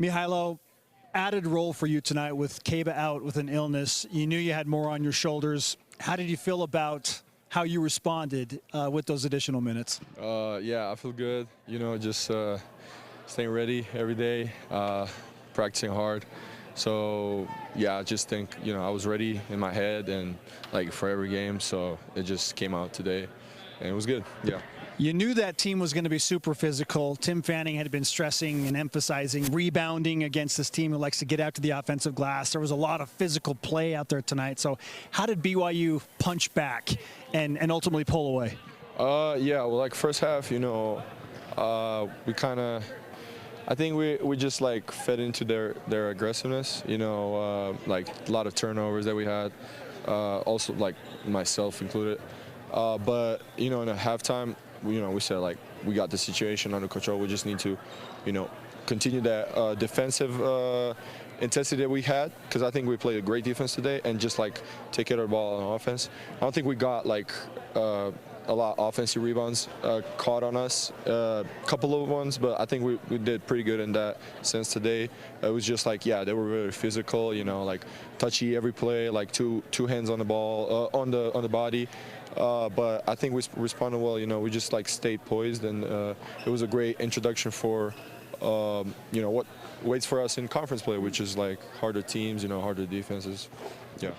Mihailo, added role for you tonight with Kaba out with an illness. You knew you had more on your shoulders. How did you feel about how you responded with those additional minutes? Yeah, I feel good. You know, just staying ready every day, practicing hard. So, yeah, I just think, you know, I was ready in my head and, like, for every game. So it just came out today, and it was good, yeah. You knew that team was going to be super physical. Tim Fanning had been stressing and emphasizing rebounding against this team who likes to get out to the offensive glass. There was a lot of physical play out there tonight. So how did BYU punch back and ultimately pull away? Yeah, well, like, first half, you know, we kind of – I think we just, like, fed into their aggressiveness, you know, like a lot of turnovers that we had, also, like, myself included. But, you know, in a halftime, you know, we said, like, we got the situation under control. We just need to, you know, continue that defensive intensity that we had, because I think we played a great defense today, and just, like, take care of the ball on offense. I don't think we got, like, a lot of offensive rebounds caught on us, a couple of ones, but I think we did pretty good in that sense today. It was just like, yeah, they were very physical, you know, like touchy every play, like two hands on the ball, on the body. But I think we responded well. You know, we just like stayed poised, and it was a great introduction for, you know, what waits for us in conference play, which is like harder teams, you know, harder defenses. Yeah.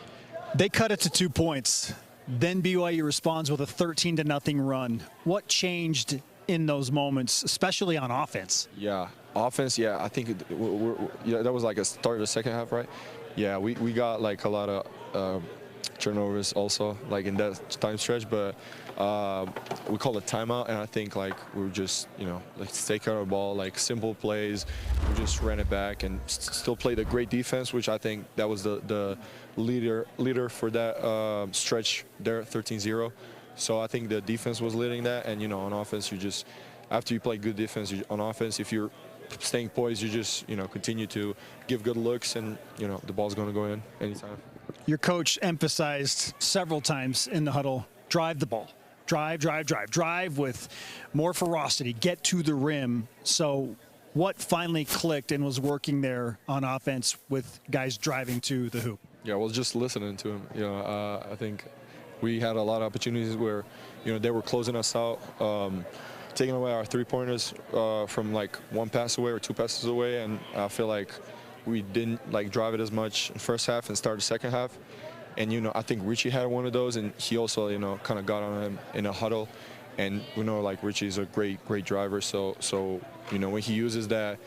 They cut it to 2 points. Then BYU responds with a 13-0 run. What changed in those moments, especially on offense? Yeah, offense. Yeah, I think yeah, that was like a start of the second half, right? Yeah, we got like a lot of turnovers also, like in that time stretch, but we called a timeout, and I think like we were just, you know, like take care of the ball, like simple plays. We just ran it back and still played a great defense, which I think that was the leader for that stretch there, 13-0. So I think the defense was leading that, and you know, on offense, you just, after you play good defense on offense, if you're staying poised, you just, you know, continue to give good looks, and you know, the ball's going to go in anytime. Your coach emphasized several times in the huddle, drive the ball. Drive with more ferocity, get to the rim. So what finally clicked and was working there on offense with guys driving to the hoop? Yeah, well, just listening to him. You know, I think we had a lot of opportunities where, you know, they were closing us out, taking away our three-pointers from like one pass away or two passes away, and I feel like we didn't like drive it as much in first half and start the second half. And, you know, I think Richie had one of those, and he also, you know, kind of got on him in a huddle. And we know, like, Richie's a great driver. So you know, when he uses that,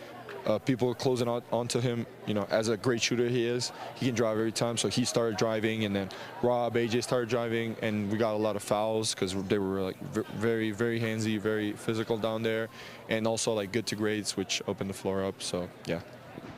people closing out onto him, you know, as a great shooter he is, he can drive every time. So he started driving, and then Rob, AJ started driving, and we got a lot of fouls because they were, like, very, very handsy, very physical down there. And also, like, good to grades, which opened the floor up. So, yeah.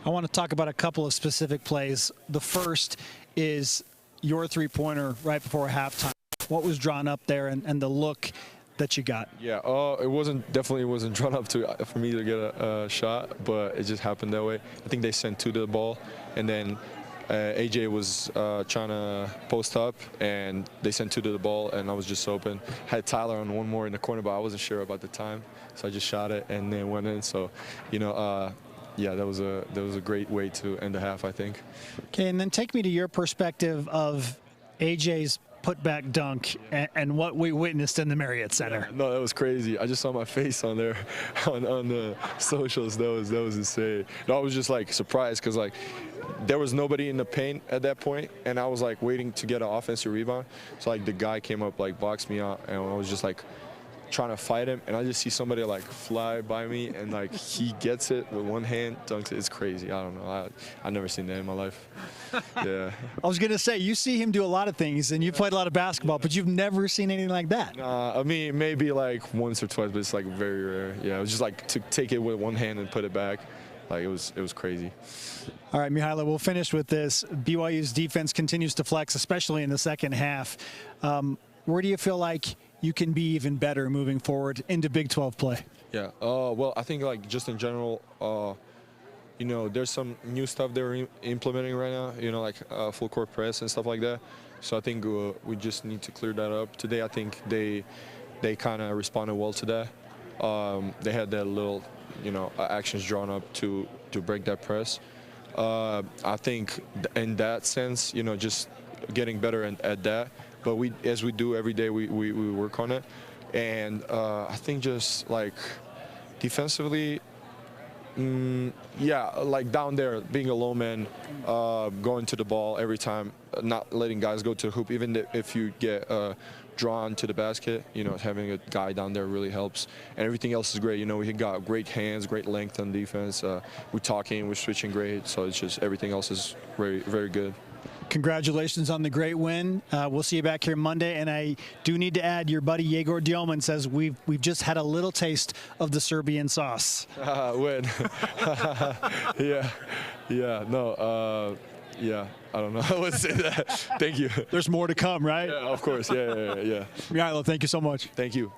I want to talk about a couple of specific plays. The first is your three-pointer right before halftime. What was drawn up there and the look that you got? Yeah, it definitely wasn't drawn up for me to get a shot, but it just happened that way. I think they sent two to the ball, and then AJ was trying to post up, and they sent two to the ball, and I was just open. Had Tyler on one more in the corner, but I wasn't sure about the time, so I just shot it, and then went in. So, you know, yeah, that was a great way to end the half, I think. Okay, and then take me to your perspective of AJ's putback dunk and what we witnessed in the Marriott Center. Yeah, no, that was crazy. I just saw my face on there on the socials. That was insane. No, I was just like surprised because like there was nobody in the paint at that point, and I was like waiting to get an offensive rebound. So like the guy came up, like boxed me out, and I was just like trying to fight him, and I just see somebody like fly by me, and like he gets it with one hand, dunks it. It's crazy. I don't know. I've never seen that in my life. Yeah. I was gonna say, you see him do a lot of things, and you played a lot of basketball, but you've never seen anything like that. Nah, I mean maybe like once or twice, but it's like very rare. Yeah, it was just like to take it with one hand and put it back. Like it was crazy. All right, Mihailo, we'll finish with this. BYU's defense continues to flex, especially in the second half. Where do you feel like you can be even better moving forward into Big 12 play? Yeah, well, I think like just in general, you know, there's some new stuff they're implementing right now, you know, like full court press and stuff like that. So I think we just need to clear that up. Today, I think they kind of responded well to that. They had that little, you know, actions drawn up to to break that press. I think in that sense, you know, just getting better at that. But as we do every day, we work on it. And I think just like defensively, yeah, like down there, being a low man, going to the ball every time, not letting guys go to the hoop, even if you get drawn to the basket, you know, having a guy down there really helps. And everything else is great. You know, we got great hands, great length on defense. We're talking, we're switching great. So it's just everything else is very, very good. Congratulations on the great win. We'll see you back here Monday. And I do need to add, your buddy Yegor Dioman says we've just had a little taste of the Serbian sauce. When? Yeah, no, yeah, I don't know how to say that. Thank you. There's more to come, right? Yeah, of course. Yeah. Mihailo, thank you so much. Thank you.